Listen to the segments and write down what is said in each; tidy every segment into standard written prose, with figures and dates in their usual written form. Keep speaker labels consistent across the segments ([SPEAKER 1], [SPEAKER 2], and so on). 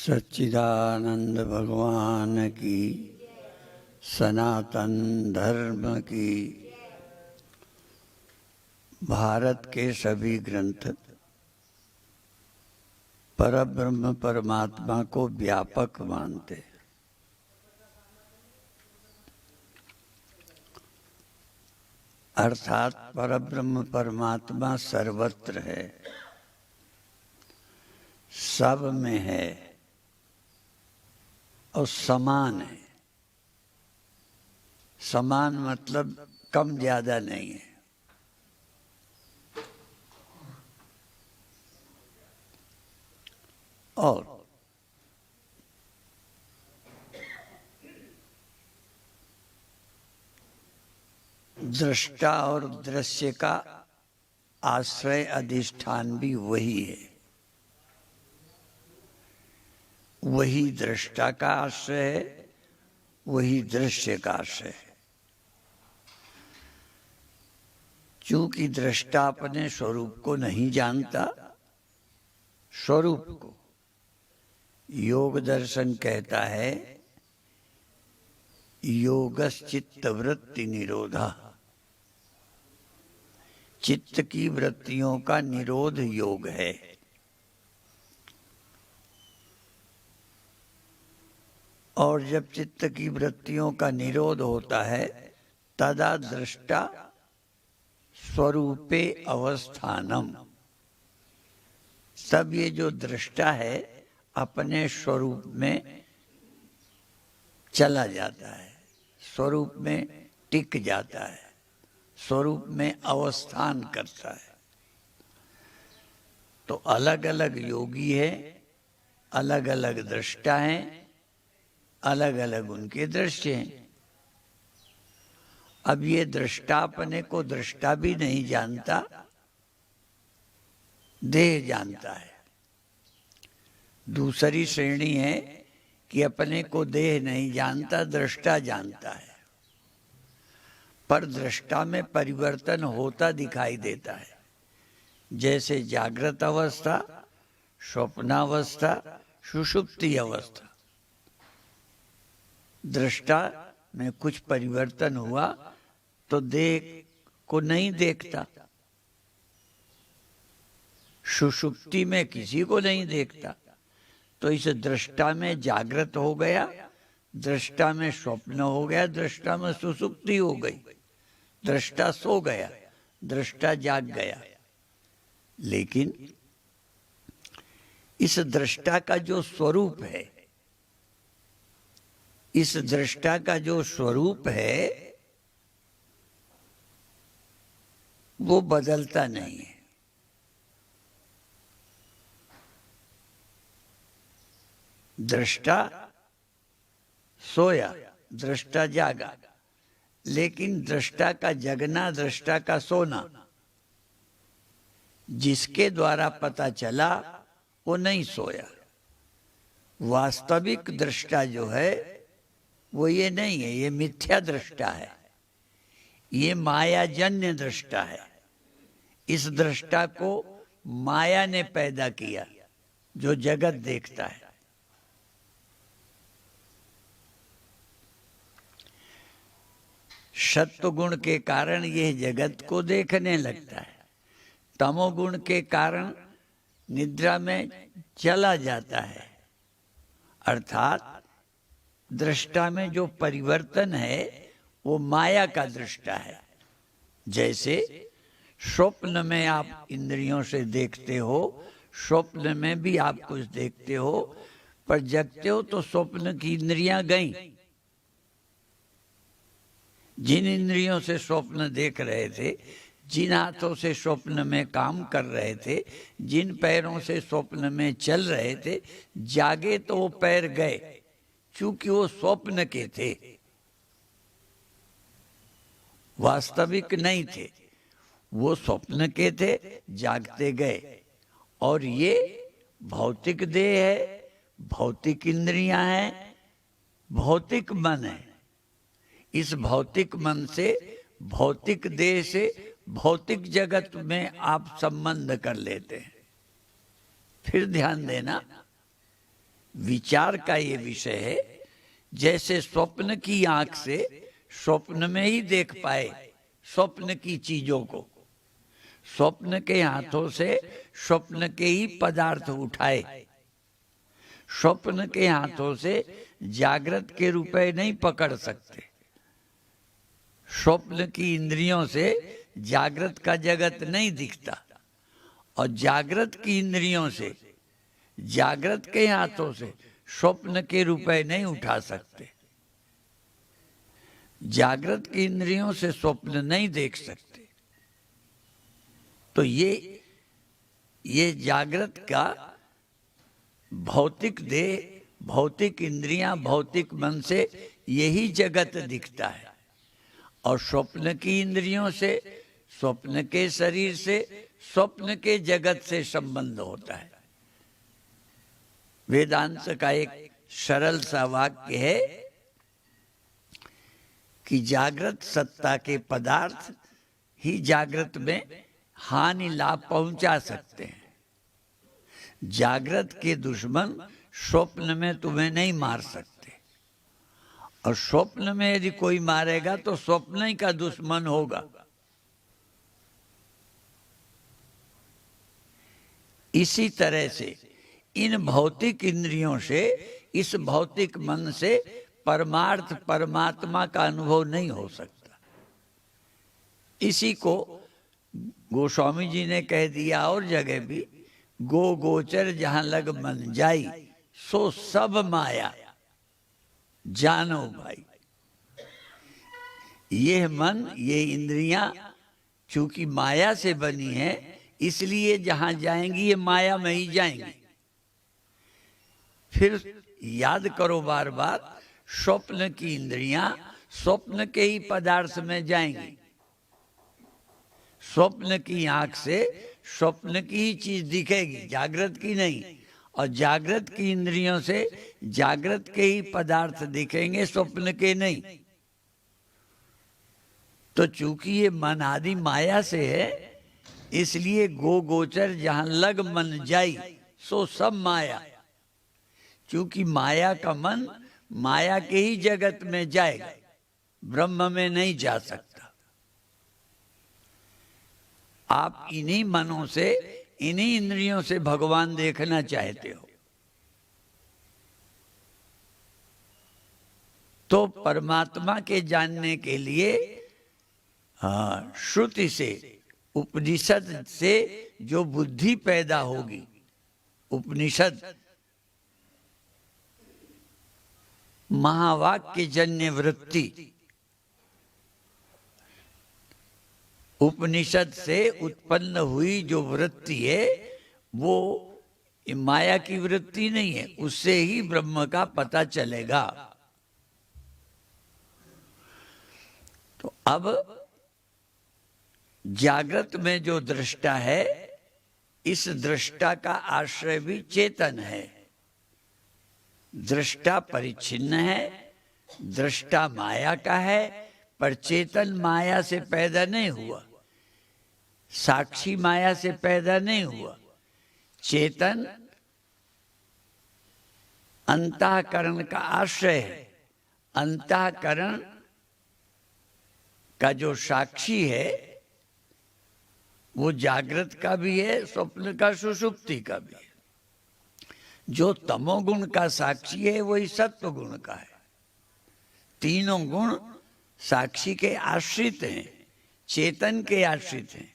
[SPEAKER 1] सच्चिदानंद भगवान की, सनातन धर्म की। भारत के सभी ग्रंथ परब्रह्म परमात्मा को व्यापक मानते हैं। अर्थात परब्रह्म परमात्मा सर्वत्र है, सब में है और समान है। समान मतलब कम ज्यादा नहीं है। और दृष्टा और दृश्य का आश्रय अधिष्ठान भी वही है। वही दृष्टा का आश्रय है, वही दृश्य का आश्रय है। चूंकि दृष्टा अपने स्वरूप को नहीं जानता, स्वरूप को योग दर्शन कहता है योगश्चित्त वृत्ति निरोधा। चित्त की वृत्तियों का निरोध योग है। और जब चित्त की वृत्तियों का निरोध होता है तदा दृष्टा स्वरूपे अवस्थानम। तब ये जो दृष्टा है अपने स्वरूप में चला जाता है, स्वरूप में टिक जाता है, स्वरूप में अवस्थान करता है। तो अलग अलग योगी है, अलग अलग दृष्टा हैं, अलग अलग उनके दृश्य हैं। अब ये दृष्टा अपने को दृष्टा भी नहीं जानता, देह जानता है। दूसरी श्रेणी है कि अपने को देह नहीं जानता, दृष्टा जानता है। पर दृष्टा में परिवर्तन होता दिखाई देता है, जैसे जागृत अवस्था, स्वप्नावस्था, सुषुप्ति अवस्था। दृष्टा में कुछ परिवर्तन हुआ तो देह को नहीं देखता, सुषुप्ति में किसी को नहीं देखता। तो इस दृष्टा में जागृत हो गया, दृष्टा में स्वप्न हो गया, दृष्टा में सुषुप्ति हो गई। दृष्टा सो गया, दृष्टा जाग गया। लेकिन इस दृष्टा का जो स्वरूप है, इस दृष्टा का जो स्वरूप है वो बदलता नहीं है। दृष्टा सोया, दृष्टा जागा, लेकिन दृष्टा का जगना, दृष्टा का सोना जिसके द्वारा पता चला वो नहीं सोया। वास्तविक दृष्टा जो है वो ये नहीं है, ये मिथ्या दृष्टा है, ये मायाजन्य दृष्टा है। इस दृष्टा को माया ने पैदा किया जो जगत देखता है। सत्वगुण के कारण यह जगत को देखने लगता है, तमोगुण के कारण निद्रा में चला जाता है। अर्थात दृष्टा में जो परिवर्तन है वो माया का दृष्टा है। जैसे स्वप्न में आप इंद्रियों से देखते हो, स्वप्न में भी आप कुछ देखते हो, पर जगते हो तो स्वप्न की इंद्रियां गईं। जिन इंद्रियों से स्वप्न देख रहे थे, जिन हाथों से स्वप्न में काम कर रहे थे, जिन पैरों से स्वप्न में चल रहे थे, जागे तो वो पैर गए, चूंकि वो स्वप्न के थे, वास्तविक नहीं थे। वो स्वप्न के थे, जागते गए। और ये भौतिक देह है, भौतिक इंद्रियां हैं, भौतिक मन है। इस भौतिक मन से, भौतिक देह से, भौतिक जगत में आप संबंध कर लेते हैं। फिर ध्यान देना, विचार का ये विषय है। जैसे स्वप्न की आंख से स्वप्न में ही देख पाए स्वप्न की चीजों को, स्वप्न के हाथों से स्वप्न के ही पदार्थ उठाए, स्वप्न के हाथों से जागृत के रुपए नहीं पकड़ सकते। स्वप्न की इंद्रियों से जागृत का जगत नहीं दिखता, और जागृत की इंद्रियों से जागृत के हाथों से स्वप्न के रुपए नहीं उठा सकते। जागृत की इंद्रियों से स्वप्न नहीं देख सकते। तो ये जागृत का भौतिक देह, भौतिक इंद्रियां, भौतिक मन से यही जगत दिखता है, और स्वप्न की इंद्रियों से, स्वप्न के शरीर से, स्वप्न के जगत से संबंध होता है। वेदांत का एक सरल सा वाक्य है कि जागृत सत्ता के पदार्थ ही जागृत में हानि लाभ पहुंचा सकते हैं। जागृत के दुश्मन स्वप्न में तुम्हें नहीं मार सकते, और स्वप्न में यदि कोई मारेगा तो स्वप्न ही का दुश्मन होगा। इसी तरह से इन भौतिक इंद्रियों से, इस भौतिक मन से परमार्थ परमात्मा का अनुभव नहीं हो सकता। इसी को गोस्वामी जी ने कह दिया और जगह भी, गो गोचर जहां लग मन जाई सो सब माया जानो भाई। यह मन, ये इंद्रियां चूंकि माया से बनी है, इसलिए जहां जाएंगी ये माया में ही जाएंगी। फिर याद करो बार बार, स्वप्न की इंद्रियां स्वप्न के ही पदार्थ में जाएंगी। स्वप्न की आंख से स्वप्न की ही चीज दिखेगी, जागृत की नहीं, और जागृत की इंद्रियों से जागृत के ही पदार्थ दिखेंगे, स्वप्न के नहीं। तो चूंकि ये मन आदि माया से है, इसलिए गो गोचर जहां लग मन जाई सो सब माया। क्योंकि माया का मन माया के ही जगत में जाएगा, ब्रह्म में नहीं जा सकता। आप इन्हीं मनों से, इन्हीं इंद्रियों से भगवान देखना चाहते हो, तो परमात्मा के जानने के लिए श्रुति से, उपनिषद से जो बुद्धि पैदा होगी, उपनिषद महावाक्य जन्य वृत्ति, उपनिषद से उत्पन्न हुई जो वृत्ति है वो माया की वृत्ति नहीं है, उससे ही ब्रह्म का पता चलेगा। तो अब जागृत में जो दृष्टा है, इस दृष्टा का आश्रय भी चेतन है। दृष्टा परिच्छिन्न है, दृष्टा माया का है, पर चेतन माया से पैदा नहीं हुआ, साक्षी माया से पैदा नहीं हुआ। चेतन अंतःकरण का आश्रय है। अंतःकरण का जो साक्षी है वो जागृत का भी है, स्वप्न का, सुषुप्ति का भी है। जो तमोगुण का साक्षी है वही सत्व गुण का है। तीनों गुण साक्षी के आश्रित हैं, चेतन के आश्रित हैं।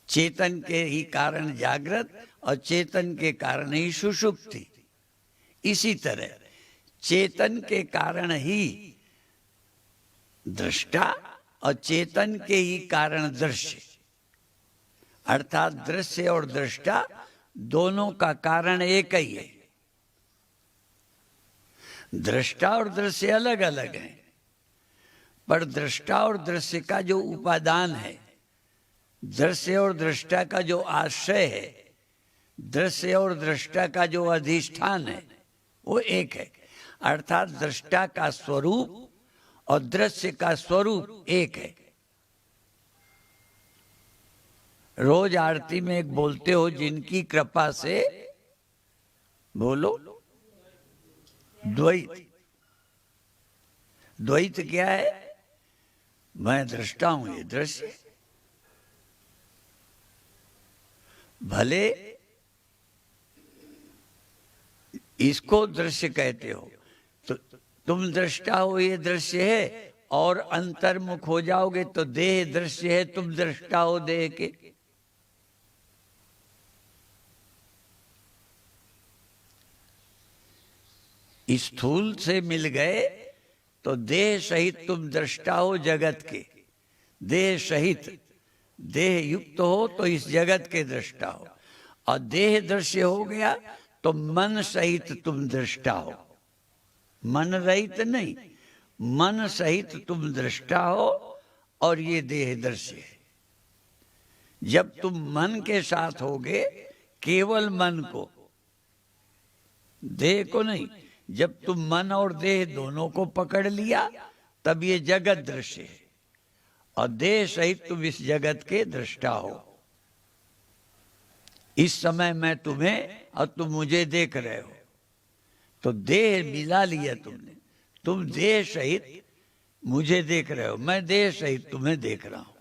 [SPEAKER 1] चेतन के ही कारण जागृत और चेतन के कारण ही सुषुप्ति। इसी तरह चेतन के कारण ही दृष्टा और चेतन के ही कारण दृश्य, अर्थात दृश्य और दृष्टा दोनों का कारण एक ही है। दृष्टा और दृश्य अलग अलग हैं, पर दृष्टा और दृश्य का जो उपादान है, दृश्य और दृष्टा का जो आश्रय है, दृश्य और दृष्टा का जो अधिष्ठान है, वो एक है। अर्थात दृष्टा का स्वरूप और दृश्य का स्वरूप एक है। रोज आरती में एक बोलते हो, जिनकी कृपा से बोलो। द्वैत। द्वैत क्या है? मैं दृष्टा हूं, ये दृश्य है। भले इसको दृश्य कहते हो तो तुम दृष्टा हो, ये दृश्य है, और अंतर्मुख हो जाओगे तो देह दृश्य है, तुम दृष्टा हो देह के। स्थूल से मिल गए तो देह सहित तुम दृष्टा हो जगत के। देह सहित, देह युक्त हो तो इस जगत के दृष्टा हो, और देह दृश्य हो गया तो मन सहित तुम दृष्टा हो। मन रहित नहीं, मन सहित तुम दृष्टा हो, और ये देह दृश्य है। जब तुम मन के साथ होगे, केवल मन को, देह को नहीं, जब तुम मन और देह दोनों को पकड़ लिया तब ये जगत दृश्य है, और देह सहित तुम इस जगत के दृष्टा हो। इस समय मैं तुम्हें और तुम मुझे देख रहे हो, तो देह मिला लिया तुमने। तुम देह सहित मुझे देख रहे हो, मैं देह सहित तुम्हें देख रहा हूं।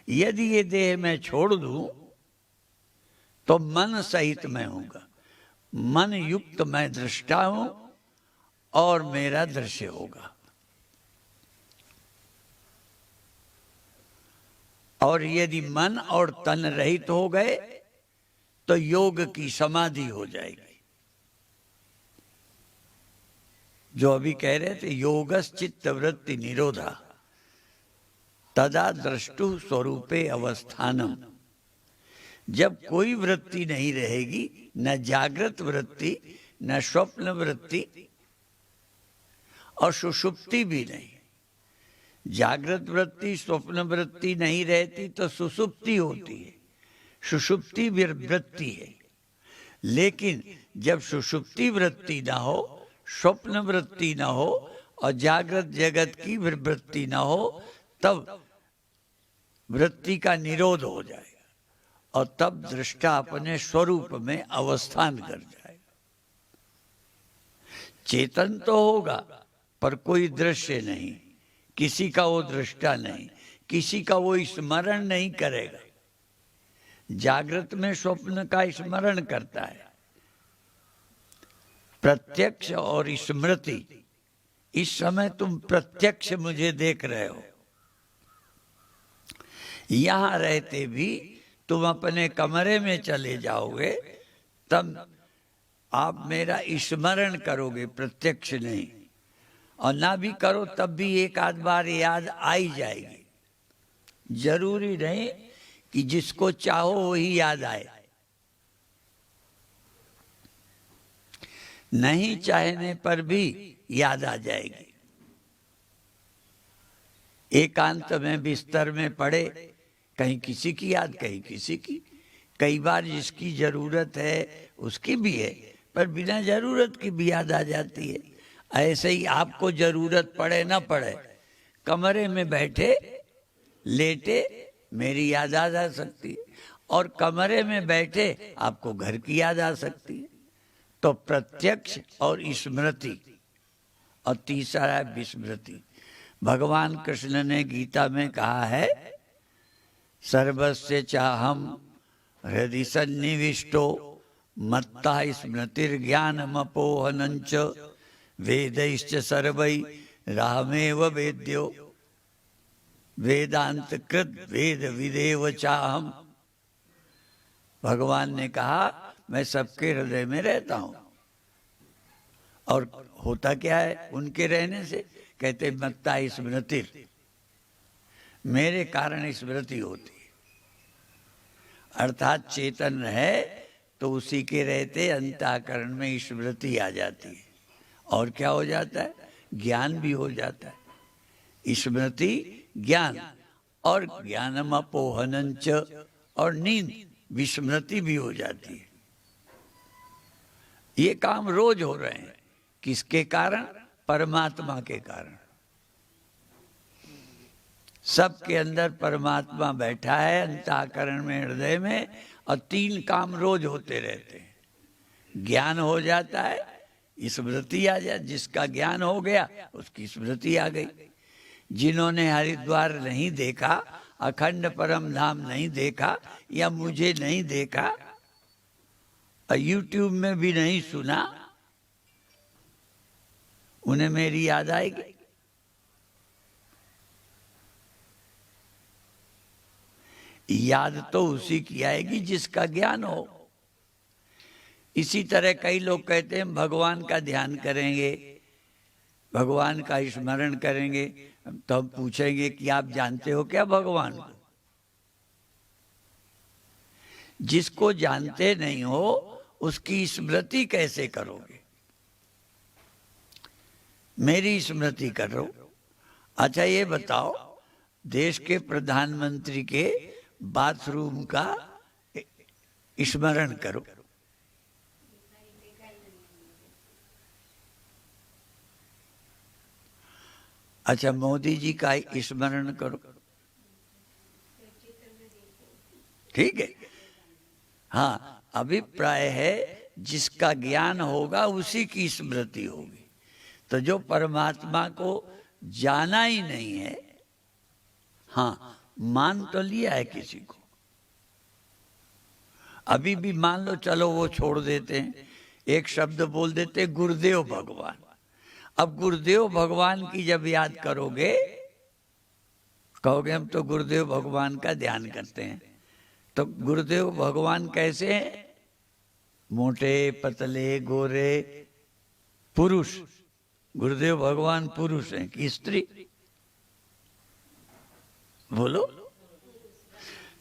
[SPEAKER 1] यदि ये देह मैं छोड़ दूं तो मन सहित मैं होऊंगा। मन युक्त मैं दृष्टा हूं और मेरा दृश्य होगा। और यदि मन और तन रहित हो गए तो योग की समाधि हो जाएगी। जो अभी कह रहे थे, योगश्चित्त वृत्ति निरोधा तदा द्रष्टु स्वरूपे अवस्थानम। जब कोई वृत्ति नहीं रहेगी, न जागृत वृत्ति, न स्वप्न वृत्ति, और सुषुप्ति भी नहीं। जागृत वृत्ति, स्वप्न वृत्ति नहीं रहती तो सुषुप्ति होती है। सुषुप्ति वृत्ति है। लेकिन जब सुषुप्ति वृत्ति ना हो, स्वप्न वृत्ति ना हो, और जागृत जगत की वृत्ति ना हो, तब वृत्ति का निरोध हो जाएगा, और तब दृष्टा अपने स्वरूप में अवस्थान कर जाएगा। चेतन तो होगा पर कोई दृश्य नहीं, किसी का वो दृष्टा नहीं, किसी का वो स्मरण नहीं करेगा। जागृत में स्वप्न का स्मरण करता है। प्रत्यक्ष और स्मृति, इस समय तुम प्रत्यक्ष मुझे देख रहे हो। यहां रहते भी तुम अपने कमरे में चले जाओगे तब आप मेरा स्मरण करोगे, प्रत्यक्ष नहीं। और ना भी करो तब भी एक आध बार याद आई जाएगी। जरूरी नहीं कि जिसको चाहो वही याद आए। नहीं चाहने पर भी याद आ जाएगी। एकांत में बिस्तर में पड़े, कहीं किसी की याद, कहीं किसी की। कई बार जिसकी जरूरत है उसकी भी है, पर बिना जरूरत की भी याद आ जाती है। ऐसे ही आपको जरूरत पड़े ना पड़े, कमरे में बैठे लेटे मेरी याद आ जा सकती है, और कमरे में बैठे आपको घर की याद आ सकती है। तो प्रत्यक्ष और स्मृति, और तीसरा है विस्मृति। भगवान कृष्ण ने गीता में कहा है, सर्वस्य चाहम हृदि सन्निविष्टो मत्ता स्मृतिर्ज्ञानमपोहनञ्च वेदैश्च सर्वै रामेव वेद्यो वेदांत कृत वेद विदेव चाहम। भगवान ने कहा मैं सबके हृदय में रहता हूं। और होता क्या है उनके रहने से? कहते मत्ता स्मृति, मेरे कारण स्मृति होती है। अर्थात चेतन है तो उसी के रहते अंतःकरण में स्मृति आ जाती है। और क्या हो जाता है? ज्ञान भी हो जाता है। स्मृति ज्ञान, और ज्ञानम अपोहनंच, और नींद, विस्मृति भी हो जाती है। ये काम रोज हो रहे हैं। किसके कारण? परमात्मा के कारण। सबके अंदर परमात्मा बैठा है, अंतःकरण में, हृदय में, और तीन काम रोज होते रहते हैं। ज्ञान हो जाता है, स्मृति आ जाए। जिसका ज्ञान हो गया उसकी स्मृति आ गई। जिन्होंने हरिद्वार नहीं देखा, अखंड परम धाम नहीं देखा, या मुझे नहीं देखा और यूट्यूब में भी नहीं सुना, उन्हें मेरी याद आएगी। याद तो उसी की आएगी जिसका ज्ञान हो। इसी तरह कई लोग कहते हैं भगवान का ध्यान करेंगे, भगवान का स्मरण करेंगे, तो हम पूछेंगे कि आप जानते हो क्या भगवान को? जिसको जानते नहीं हो उसकी स्मृति कैसे करोगे? मेरी स्मृति करो। अच्छा ये बताओ, देश के प्रधानमंत्री के बाथरूम का स्मरण करो। अच्छा मोदी जी का स्मरण करो, ठीक है। हाँ, अभिप्राय है जिसका ज्ञान होगा उसी की स्मृति होगी। तो जो परमात्मा को जाना ही नहीं है, हाँ मान तो लिया है किसी को, अभी भी मान लो, चलो वो छोड़ देते हैं, एक शब्द बोल देते गुरुदेव भगवान। अब गुरुदेव भगवान की जब याद करोगे, कहोगे हम तो गुरुदेव भगवान का ध्यान करते हैं। तो गुरुदेव भगवान कैसे हैं? मोटे पतले गोरे पुरुष। गुरुदेव भगवान पुरुष हैं कि स्त्री? बोलो।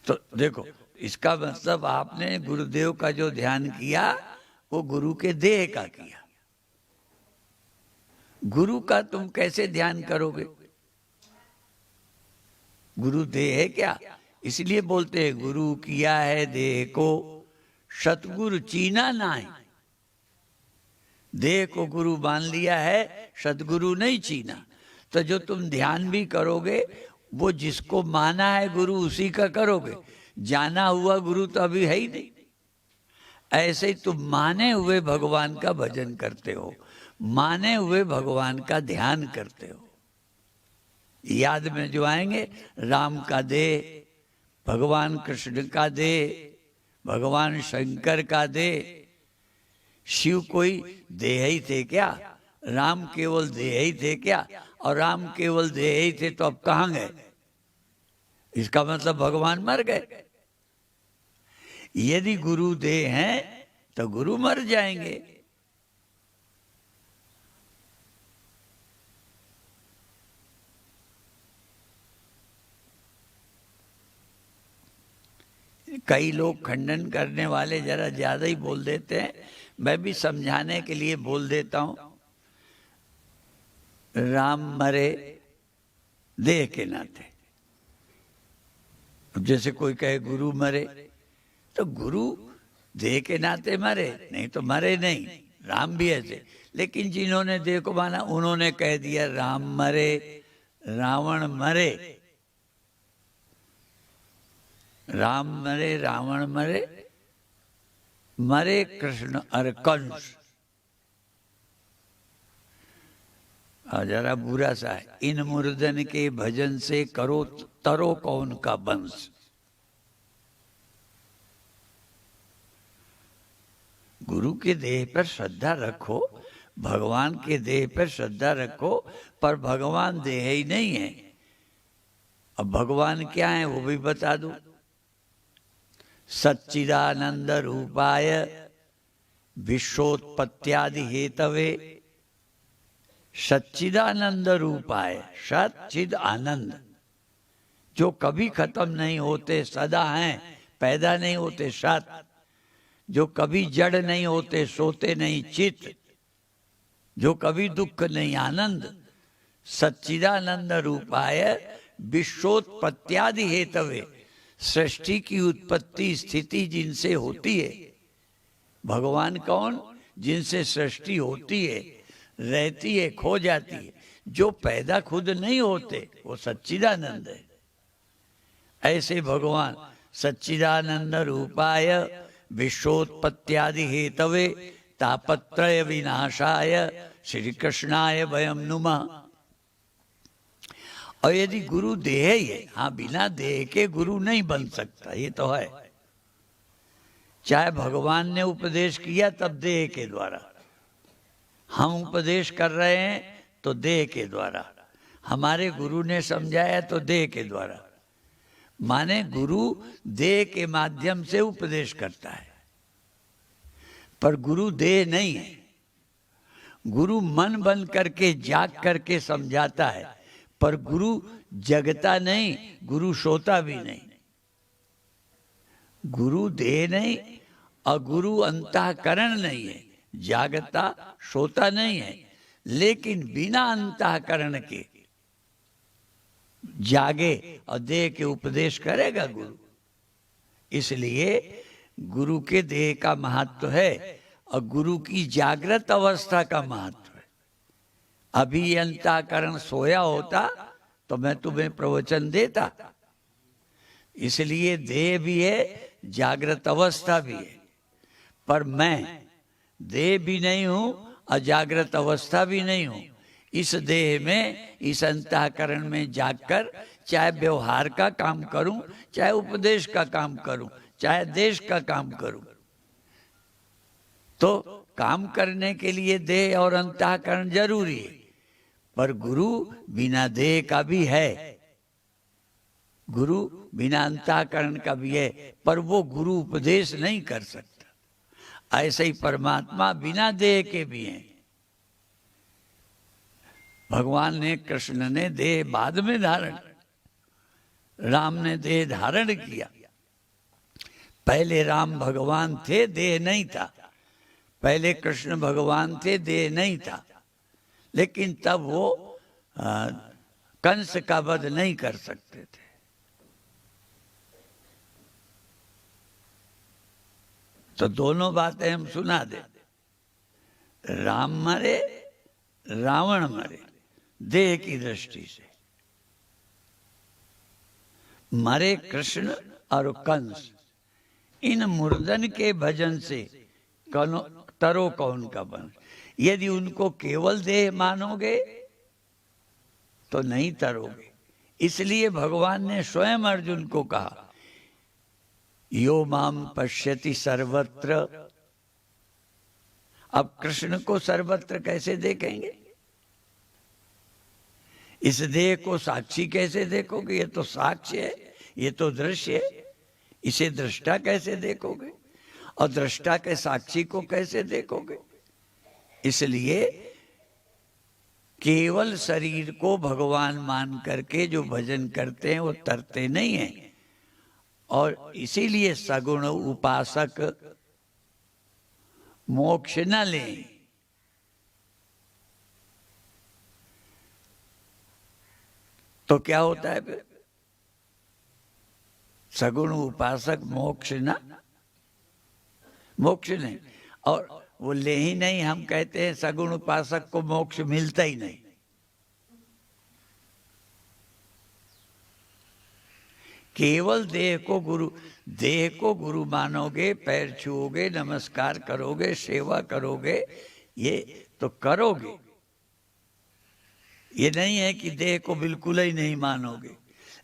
[SPEAKER 1] तो देखो, इसका मतलब आपने गुरुदेव का जो ध्यान किया वो गुरु के देह का किया। गुरु का तुम कैसे ध्यान करोगे? गुरु देह है क्या? इसलिए बोलते हैं गुरु किया है देह को, सतगुरु चीना नाई। देह को गुरु मान लिया है, सतगुरु नहीं चीना। तो जो तुम ध्यान भी करोगे वो जिसको माना है गुरु उसी का करोगे। जाना हुआ गुरु तो अभी है ही नहीं। ऐसे ही तुम माने हुए भगवान का भजन करते हो, माने हुए भगवान का ध्यान करते हो। याद में जो आएंगे, राम का देह, भगवान कृष्ण का देह, भगवान शंकर का देह। शिव कोई देह ही थे क्या? राम केवल देह ही थे क्या? और राम केवल देह ही थे तो अब कहाँ गए? इसका मतलब भगवान मर गए। यदि गुरु देह हैं तो गुरु मर जाएंगे। कई लोग खंडन करने वाले जरा ज्यादा ही बोल देते हैं, मैं भी समझाने के लिए बोल देता हूं। राम मरे देह के नाते। जैसे कोई कहे गुरु मरे, तो गुरु देह के नाते मरे, नहीं तो मरे नहीं। राम भी ऐसे, लेकिन जिन्होंने देह को माना उन्होंने कह दिया राम मरे, रावण मरे। राम मरे, रावण मरे, मरे कृष्ण और कंस। जरा बुरा सा है, इन मुर्दन के भजन से करो तरो कौन का वंश। गुरु के देह पर श्रद्धा रखो, भगवान के देह पर श्रद्धा रखो, पर भगवान देह ही नहीं है। अब भगवान क्या है वो भी बता दूं। सच्चिदानंद रूपाय विश्वोत्पत्त्यादि हेतवे। सच्चिदानंद रूपाय, सच्चिद आनंद, जो कभी खत्म नहीं होते, सदा हैं, पैदा नहीं होते, सत, जो कभी जड़ नहीं होते, सोते नहीं, चित, जो कभी दुख नहीं, आनंद। सच्चिदानंद रूपाय विश्वोत्पत्त्यादि हेतवे। सृष्टि की उत्पत्ति स्थिति जिनसे होती है। भगवान कौन? जिनसे सृष्टि होती है, रहती है, खो जाती है। जो पैदा खुद नहीं होते वो सच्चिदानंद है। ऐसे भगवान सच्चिदानंद रूपाय विश्वोत्पत्त्यादि हेतवे तापत्रय विनाशाय श्री कृष्णाय वयम नुमः। और यदि गुरु देह ही है, हाँ, बिना देह के गुरु नहीं बन सकता, ये तो है। चाहे भगवान ने उपदेश किया तब देह के द्वारा, हम उपदेश कर रहे हैं तो देह के द्वारा, हमारे गुरु ने समझाया तो देह के द्वारा। माने गुरु देह के माध्यम से उपदेश करता है, पर गुरु देह नहीं है। गुरु मन बन करके जाग करके समझाता है, पर गुरु जगता नहीं, गुरु सोता भी नहीं। गुरु देह नहीं और गुरु अंतःकरण नहीं है, जागता सोता नहीं है, लेकिन बिना अंतःकरण के जागे और देह के उपदेश करेगा गुरु। इसलिए गुरु के देह का महत्व है और गुरु की जागृत अवस्था का महत्व है। अभी ये अंतःकरण सोया होता तो मैं तुम्हें प्रवचन देता। इसलिए देह भी है, जागृत अवस्था भी है, पर मैं देह भी नहीं हूं और जागृत अवस्था भी नहीं हूं। इस देह में, इस अंतःकरण में जागकर चाहे व्यवहार का काम करूं, चाहे उपदेश का काम करूं, चाहे देश का काम करूं, तो काम करने के लिए देह और अंतःकरण जरूरी है। पर गुरु बिना देह का भी है, गुरु बिना अंतःकरण का भी है, पर वो गुरु उपदेश नहीं कर सकता। ऐसे ही परमात्मा बिना देह के भी हैं। भगवान ने, कृष्ण ने देह बाद में धारण, राम ने देह धारण किया। पहले राम भगवान थे, देह नहीं था। पहले कृष्ण भगवान थे, देह नहीं था। लेकिन तब वो कंस का वध नहीं कर सकते थे। तो दोनों बातें हम सुना दे। राम मरे, रावण मरे, देह की दृष्टि से। मरे कृष्ण और कंस, इन मुर्दन के भजन से तरो कौन का बन। यदि उनको केवल देह मानोगे तो नहीं तरोगे। इसलिए भगवान ने स्वयं अर्जुन को कहा, यो माम पश्यति सर्वत्र। अब कृष्ण को सर्वत्र कैसे देखेंगे? इस देह को साक्षी कैसे देखोगे? ये तो साक्ष्य है, ये तो दृश्य है। इसे दृष्टा कैसे देखोगे? और दृष्टा के साक्षी को कैसे देखोगे? इसलिए केवल शरीर को भगवान मान करके जो भजन करते हैं वो तरते नहीं हैं। और इसीलिए सगुण उपासक मोक्ष न लें। तो क्या होता है फिर? सगुण उपासक मोक्ष नहीं। और वो ले ही नहीं, हम कहते हैं सगुण उपासक को मोक्ष मिलता ही नहीं। केवल देह को गुरु मानोगे, पैर छुओगे, नमस्कार करोगे, सेवा करोगे, ये तो करोगे। ये नहीं है कि देह को बिल्कुल ही नहीं मानोगे।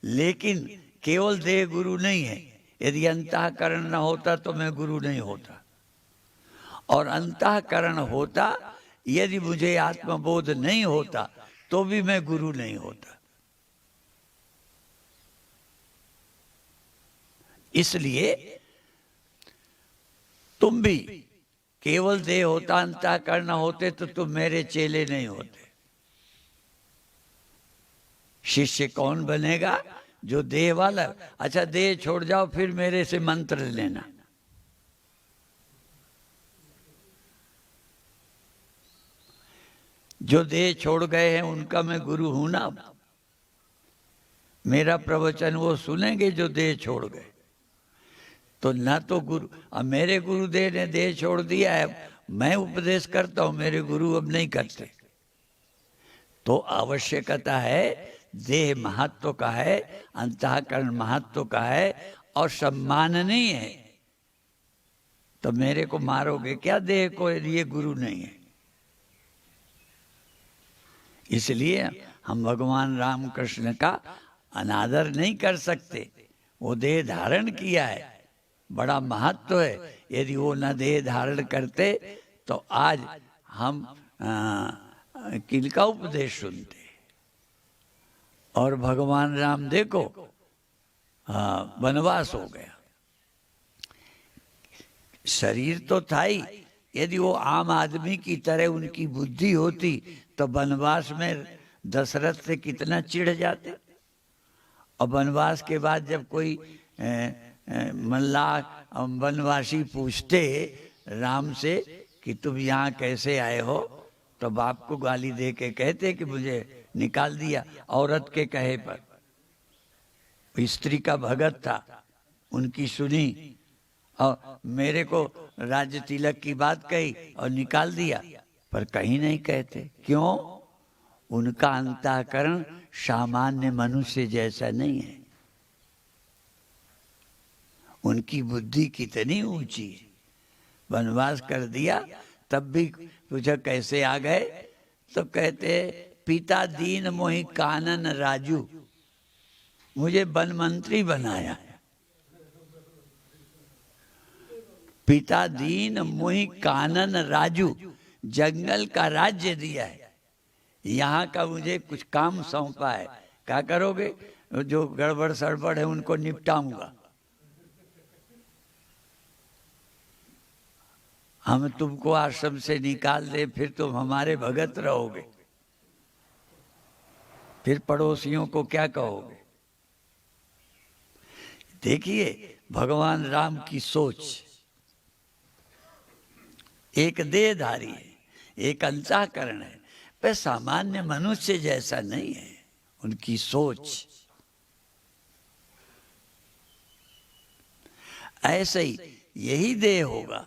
[SPEAKER 1] लेकिन केवल देह गुरु नहीं है। यदि अंतःकरण न होता तो मैं गुरु नहीं होता, और अंतःकरण होता, यदि मुझे आत्मबोध नहीं होता तो भी मैं गुरु नहीं होता। इसलिए तुम भी केवल देह होता, अंतःकरण होते तो तुम मेरे चेले नहीं होते। शिष्य कौन बनेगा? जो देह वाला। अच्छा, देह छोड़ जाओ, फिर मेरे से मंत्र लेना। जो देह छोड़ गए हैं उनका मैं गुरु हूं ना। मेरा प्रवचन वो सुनेंगे जो देह छोड़ गए। तो ना तो गुरु, अब मेरे गुरुदेव ने देह छोड़ दिया है, मैं उपदेश करता हूं, मेरे गुरु अब नहीं करते। तो आवश्यकता है, देह महत्व का है, अंतःकरण महत्व का है और सम्माननीय है। तो मेरे को मारोगे क्या देह को, यदि ये गुरु नहीं है। इसलिए हम भगवान रामकृष्ण का अनादर नहीं कर सकते। वो देह धारण किया है, बड़ा महत्व है। यदि वो न देह धारण करते तो आज हम किनका उपदेश सुनते। और भगवान राम देखो वनवास हो गया, शरीर तो था ही, यदि वो आम आदमी की तरह उनकी बुद्धि होती तो वनवास में दशरथ से कितना चिढ़ जाते। और वनवास के बाद जब कोई मल्लाह वनवासी पूछते राम से कि तुम यहाँ कैसे आए हो, तो बाप को गाली दे के कहते कि मुझे निकाल दिया औरत के कहे पर। स्त्री का भगत था, उनकी सुनी और मेरे को राज्य तिलक की बात कही और निकाल दिया। पर कहीं नहीं कहते, क्यों? उनका अंतःकरण सामान्य मनुष्य जैसा नहीं है। उनकी बुद्धि कितनी ऊंची है। वनवास कर दिया तब भी पूछा कैसे आ गए, तो कहते पिता दीन मोहि कानन राजू, मुझे वन मंत्री बनाया है। पिता दीन मोहि कानन राजू, जंगल का राज्य दिया है, यहाँ का मुझे कुछ काम सौंपा है। क्या करोगे? जो गड़बड़ सड़बड़ है उनको निपटाऊंगा। हम तुमको आश्रम से निकाल दे, फिर तुम हमारे भगत रहोगे, फिर पड़ोसियों को क्या कहोगे? देखिए भगवान राम की सोच, एक देहधारी है, एक अंतःकरण है, पर सामान्य मनुष्य जैसा नहीं है उनकी सोच। ऐसे ही यही देह होगा,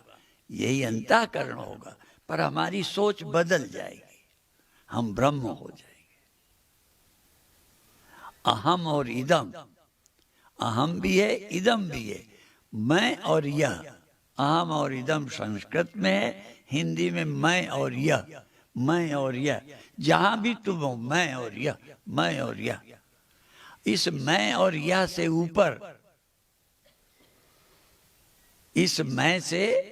[SPEAKER 1] यही अंतःकरण होगा, पर हमारी सोच बदल जाएगी, हम ब्रह्म हो जाएंगे। अहम और इदम, अहम भी है इदम भी है, मैं और यह। अहम और इदम संस्कृत में है, हिंदी में मैं और यह, मैं और यह। जहां भी तुम हो मैं और यह, मैं और यह। इस मैं और यह से ऊपर, इस मैं से,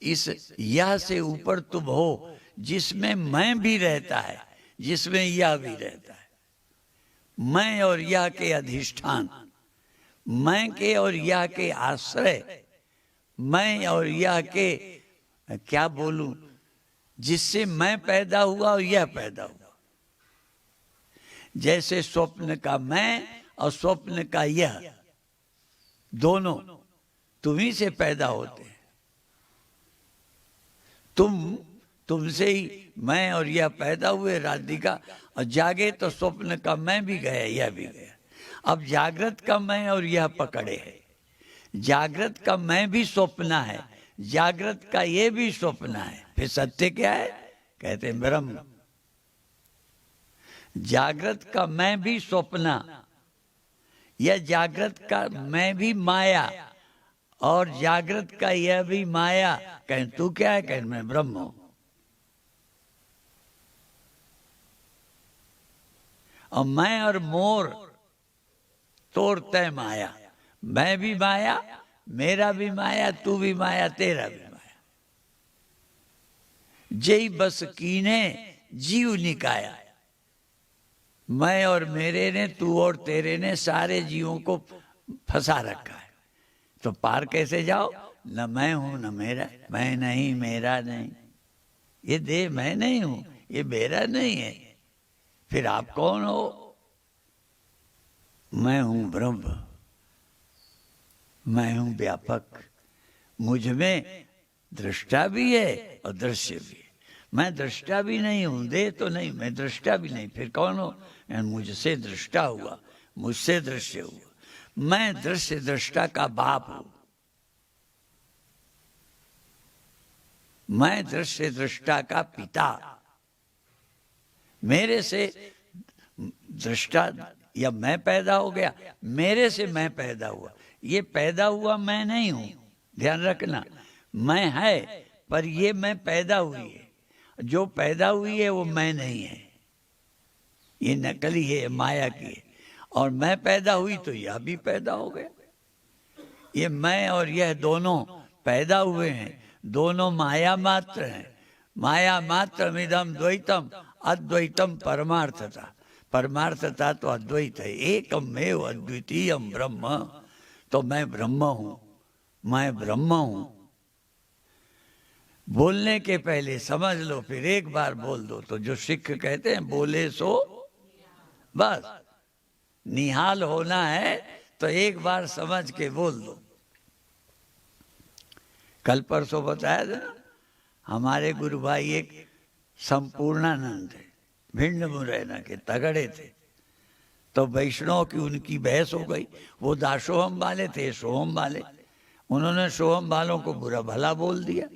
[SPEAKER 1] इस यह से ऊपर तुम हो, जिसमें मैं भी रहता है, जिसमें यह भी रहता है। मैं और यह के अधिष्ठान, मैं के और यह के आश्रय, मैं और यह के क्या बोलूं, जिससे मैं पैदा हुआ और यह पैदा हुआ। जैसे स्वप्न का मैं और स्वप्न का यह, दोनों तुम्ही से पैदा होते हैं। तुमसे ही मैं और यह पैदा हुए राधिका, और जागे तो स्वप्न का मैं भी गया, यह भी गया। अब जागृत का मैं और यह पकड़े है। जागृत का मैं भी स्वप्न है, जागृत का ये भी स्वप्न है, फिर सत्य क्या है? कहते हैं ब्रह्म। जागृत का मैं भी स्वप्न, यह जागृत का मैं भी माया, और जागृत का यह भी माया। कहें तू क्या है? कहें मैं ब्रह्म हूं। और मैं और मोर तोड़ते माया, मैं भी माया, मेरा भी माया, तू भी माया, तेरा भी माया। जय बस कीने जीव निकाया, मैं और मेरे ने, तू और तेरे ने सारे जीवों को फंसा रखा है। तो पार कैसे जाओ? न मैं हूं न मेरा, मैं नहीं मेरा नहीं, ये देह मैं नहीं हूं, ये मेरा नहीं है। फिर आप कौन हो? मैं हूं ब्रह्म, मैं हूं व्यापक। मुझ में दृष्टा भी है और दृश्य भी है। मैं दृष्टा भी नहीं हूं, देह तो नहीं, मैं दृष्टा भी नहीं। फिर कौन हो? मुझसे दृष्टा हुआ, मुझसे दृश्य हुआ। मैं दृश्य दृष्टा का बाप हूं, मैं दृश्य दृष्टा का पिता। मेरे से दृष्टा या मैं पैदा हो गया, मेरे से मैं पैदा हुआ। ये पैदा हुआ मैं नहीं हूं, ध्यान रखना। मैं है, पर ये मैं पैदा हुई है, जो पैदा हुई है वो मैं नहीं है, ये नकली है, माया की है। और मैं पैदा हुई तो यह भी पैदा हो गया। ये मैं और यह दोनों पैदा हुए हैं, दोनों माया मात्र हैं। माया मात्र इदम द्वैतम अद्वैतम परमार्थता। परमार्थता तो अद्वैत है, एकमेव अद्वितीयम ब्रह्म। तो मैं ब्रह्म हूं, मैं ब्रह्म हूं। बोलने के पहले समझ लो, फिर एक बार बोल दो। तो जो सिख कहते हैं बोले सो बस, निहाल होना है तो एक बार समझ के बोल दो। कल परसों बताया था ना, हमारे गुरु भाई एक संपूर्णानंद थे, भिंड मुरैना के तगड़े थे। तो वैष्णव की उनकी बहस हो गई। वो दासोहम वाले थे, सोहम वाले। उन्होंने सोहम वालों को बुरा भला बोल दिया,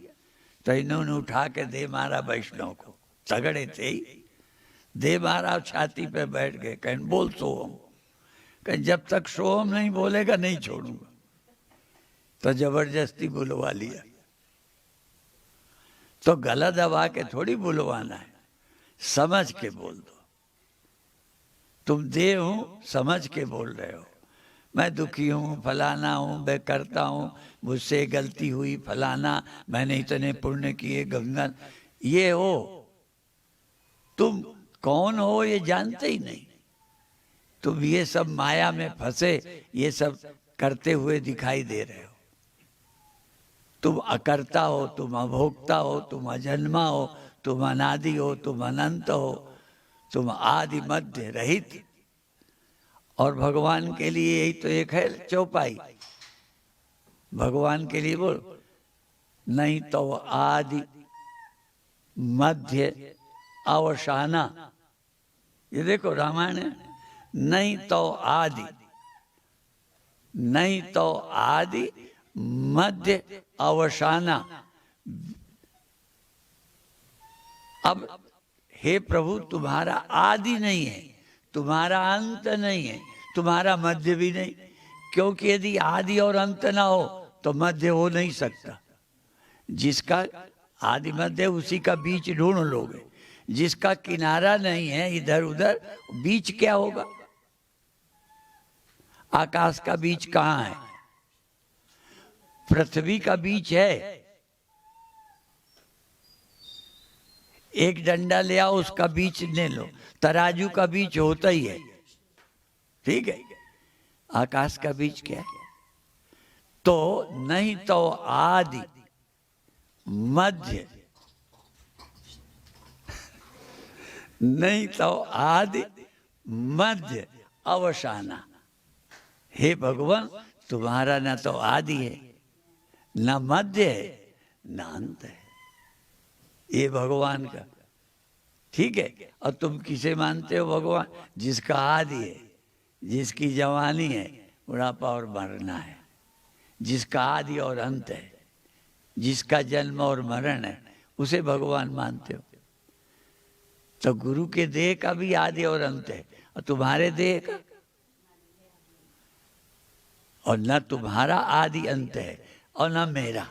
[SPEAKER 1] तो इन्होंने उठा के दे मारा वैष्णव को। तगड़े थे ही, दे मारा, छाती पे बैठ गए, कहें बोल सोहम। कहें जब तक सोहम नहीं बोलेगा नहीं छोड़ूंगा। तो जबरदस्ती बुलवा लिया। तो गला दबा के थोड़ी बुलवाना है, समझ के बोल दो। तुम दे हूं समझ के बोल रहे हो, मैं दुखी हूं, फलाना हूं, मैं करता हूं, मुझसे गलती हुई, फलाना, मैंने इतने पुण्य किए, गंगा। ये हो, तुम कौन हो ये जानते ही नहीं। तुम ये सब माया में फंसे, ये सब करते हुए दिखाई दे रहे हो। तुम अकर्ता हो, तुम अभोक्ता हो, तुम अजन्मा हो, तुम अनादि हो, तुम अनंत हो, तुम आदि मध्य रहित। और भगवान के लिए यही तो एक है चौपाई। भगवान के लिए बोल, नहीं तो आदि मध्य अवसाना। ये देखो रामायण है, नहीं तो आदि, नहीं तो आदि मध्य अवसाना। अब हे प्रभु, तुम्हारा आदि नहीं है, तुम्हारा अंत नहीं है, तुम्हारा मध्य भी नहीं। क्योंकि यदि आदि और अंत ना हो तो मध्य हो नहीं सकता। जिसका आदि मध्य, उसी का बीच ढूंढ लोगे। जिसका किनारा नहीं है इधर उधर, बीच क्या होगा? आकाश का बीच कहाँ है? पृथ्वी का बीच है। एक डंडा ले आओ, उसका बीच ले लो। तराजू का बीच होता ही है, ठीक है। आकाश का बीच क्या है? तो नहीं तो आदि मध्य, नहीं तो आदि मध्य अवसाना। हे भगवान, तुम्हारा ना तो आदि है, ना मध्य है, ना अंत है। ये भगवान का, ठीक है। और तुम किसे मानते हो भगवान? जिसका आदि है, जिसकी जवानी है, बुढ़ापा और मरना है, जिसका आदि और अंत है, जिसका जन्म और मरण है, उसे भगवान मानते हो। तो गुरु के देह का भी आदि और अंत है, और तुम्हारे देह का, और न तुम्हारा आदि अंत है और न मेरा।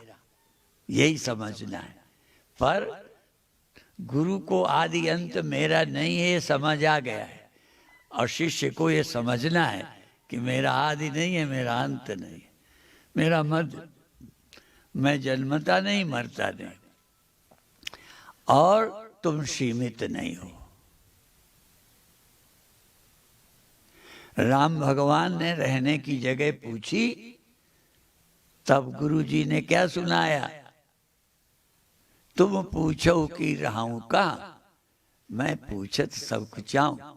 [SPEAKER 1] यही समझना है। पर गुरु को आदि अंत मेरा नहीं है, ये समझ आ गया है। और शिष्य को ये समझना है कि मेरा आदि नहीं है, मेरा अंत नहीं है, मेरा मध्य, मैं जन्मता नहीं, मरता नहीं, और तुम सीमित नहीं हो। राम भगवान ने रहने की जगह पूछी, तब गुरुजी ने क्या सुनाया? तुम पूछो कि रहूं कहाँ, मैं पूछत सब कुछ चाहूं।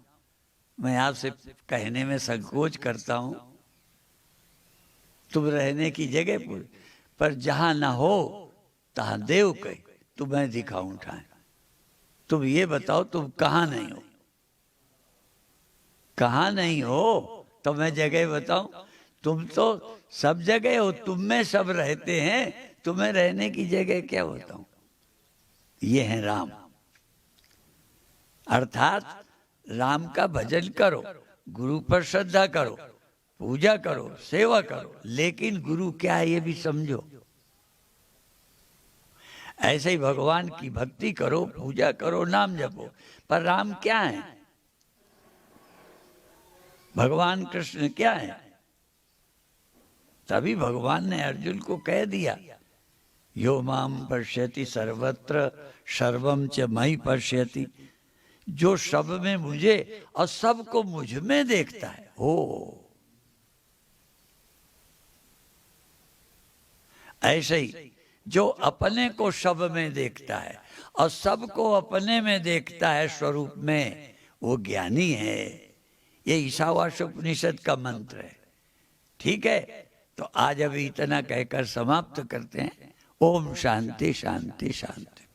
[SPEAKER 1] मैं आपसे कहने में संकोच करता हूं, तुम रहने की जगह पूछ, पर जहां ना हो तहां देव कही, तुम्हें दिखाऊं ठाए। तुम ये बताओ, तुम कहाँ नहीं हो? कहाँ नहीं हो तो मैं जगह बताऊं? तुम तो सब जगह हो, तुम में सब रहते हैं, तुम्हें रहने की जगह क्या बताऊं? ये है राम। अर्थात राम का भजन करो, गुरु पर श्रद्धा करो, पूजा करो, सेवा करो, लेकिन गुरु क्या है ये भी समझो। ऐसे ही भगवान की भक्ति करो, पूजा करो, नाम जपो। पर राम क्या है? भगवान कृष्ण क्या है? तभी भगवान ने अर्जुन को कह दिया, यो माम पश्यति सर्वत्र सर्वम च मयि पश्यति, जो सब में मुझे और सबको मुझ में देखता है। हो ऐसे ही जो अपने को सब में देखता है और सबको अपने में देखता है स्वरूप में, वो ज्ञानी है। ये ईशावास्योपनिषद का मंत्र है। ठीक है, तो आज अभी इतना कहकर समाप्त करते हैं। ओम शांति शांति शांति।